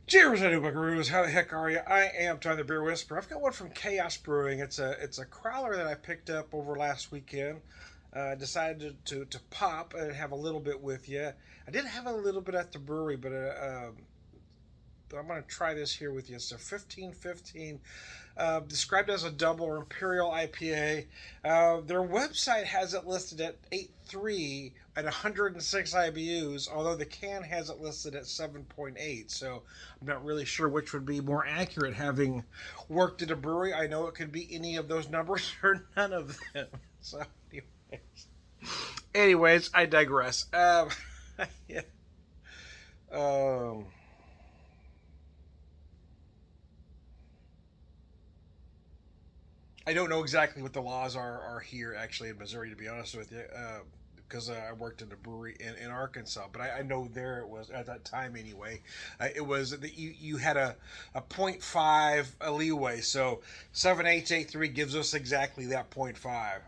Cheers, Eddie Buckaroos. How the heck are you? I am Tom the Beer Whisperer. I've got one from Chaos Brewing. It's a crowler that I picked up over last weekend. Decided to pop and have a little bit with you. I did have a little bit at the brewery, but I'm going to try this here with you. It's a 1515, described as a double or imperial IPA. Their website has it listed at 8.3 at 106 IBUs, although the can has it listed at 7.8. So I'm not really sure which would be more accurate. Having worked at a brewery, I know it could be any of those numbers or none of them. So, anyways, I digress. Yeah. Um, I don't know exactly what the laws are here actually in Missouri, to be honest with you, because I worked in a brewery in Arkansas. But I know there it was at that time anyway. It was that you had a point .5 a leeway, so 7.883 gives us exactly that point .5.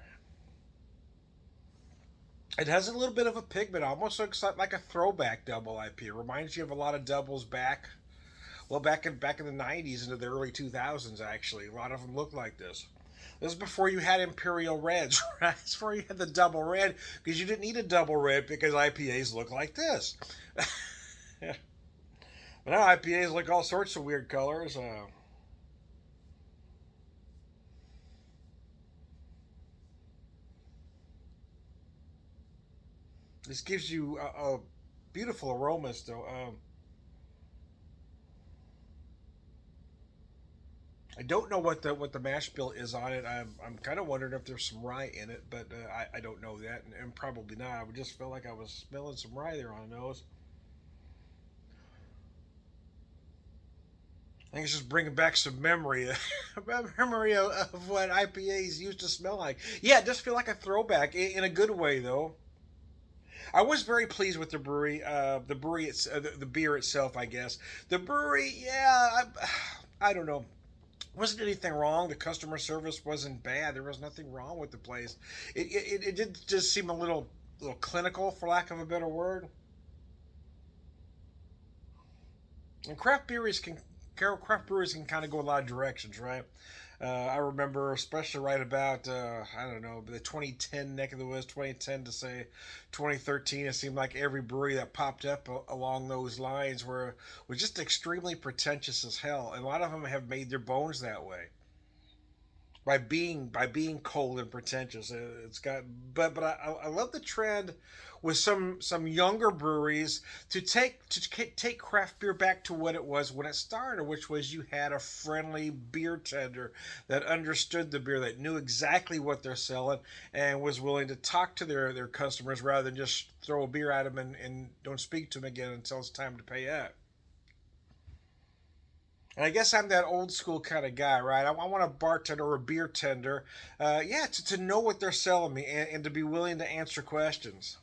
It has a little bit of a pigment, almost looks like a throwback double IPA. It reminds you of a lot of doubles back in the '90s into the early 2000s. Actually, a lot of them look like this. This is before you had Imperial Reds, right? It's before you had the double red, because you didn't need a double red because IPAs look like this. But now IPAs look all sorts of weird colors. This gives you a beautiful aroma still. I don't know what the mash bill is on it. I'm kind of wondering if there's some rye in it, but I don't know that, and probably not. I would just feel like I was smelling some rye there on the nose. I think it's just bringing back some memory, memory of what IPAs used to smell like. Yeah, it just feel like a throwback in a good way, though. I was very pleased with the brewery. The brewery, the beer itself, I guess. The brewery, yeah, I don't know. Wasn't anything wrong. The customer service wasn't bad. There was nothing wrong with the place. It did just seem a little clinical, for lack of a better word. And craft breweries can kind of go a lot of directions, right? I remember, especially right about I don't know, the 2010 neck of the woods, 2010 to say 2013. It seemed like every brewery that popped up along those lines was just extremely pretentious as hell, and a lot of them have made their bones that way by being cold and pretentious. It's got but I love the trend with some younger breweries to take craft beer back to what it was when it started, which was you had a friendly beer tender that understood the beer, that knew exactly what they're selling, and was willing to talk to their customers rather than just throw a beer at them and don't speak to them again until it's time to pay up. And I guess I'm that old school kind of guy, right? I want a bartender or a beer tender, yeah, to know what they're selling me, and to be willing to answer questions.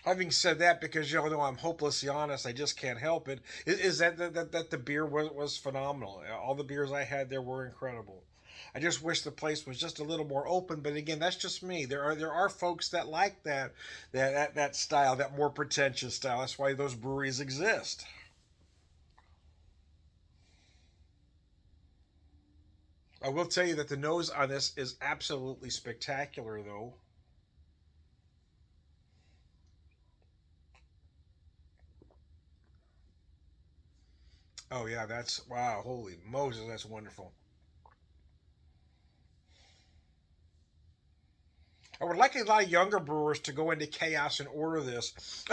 Having said that, because y'all know I'm hopelessly honest, I just can't help it. Is that the beer was phenomenal. All the beers I had there were incredible. I just wish the place was just a little more open. But again, that's just me. There are folks that like that style, that more pretentious style. That's why those breweries exist. I will tell you that the nose on this is absolutely spectacular, though. Oh yeah, that's wow! Holy Moses, that's wonderful. I would like a lot of younger brewers to go into Chaos and order this.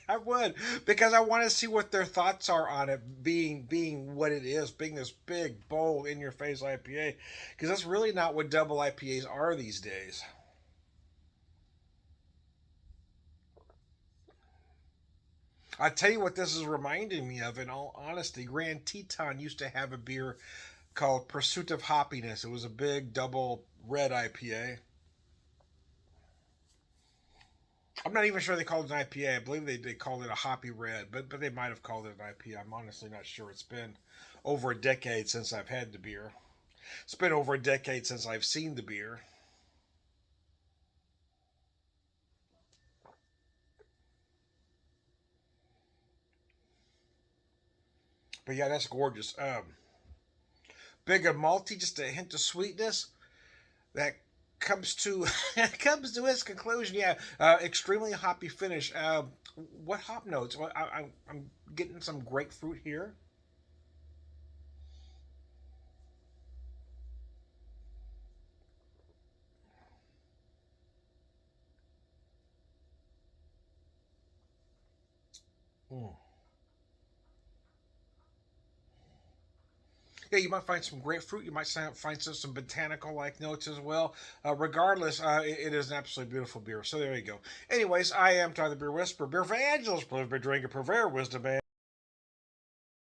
I would, because I want to see what their thoughts are on it being what it is, being this big, bold, in your face IPA, because that's really not what double IPAs are these days. I tell you what, this is reminding me of. In all honesty, Grand Teton used to have a beer called Pursuit of Hoppiness. It was a big double red IPA. I'm not even sure they called it an IPA. I believe they called it a hoppy red, but they might have called it an IPA. I'm honestly not sure. It's been over a decade since I've had the beer. It's been over a decade since I've seen the beer. But yeah, that's gorgeous. Big and malty, just a hint of sweetness that comes to comes to its conclusion. Yeah, extremely hoppy finish. What hop notes? Well, I'm getting some grapefruit here. Mm. Yeah, you might find some grapefruit. You might find some botanical like notes as well. Regardless, it is an absolutely beautiful beer. So there you go. Anyways, I am Tyler the Beer Whisperer, Beer Evangelist, beer drinker, purveyor of wisdom, man.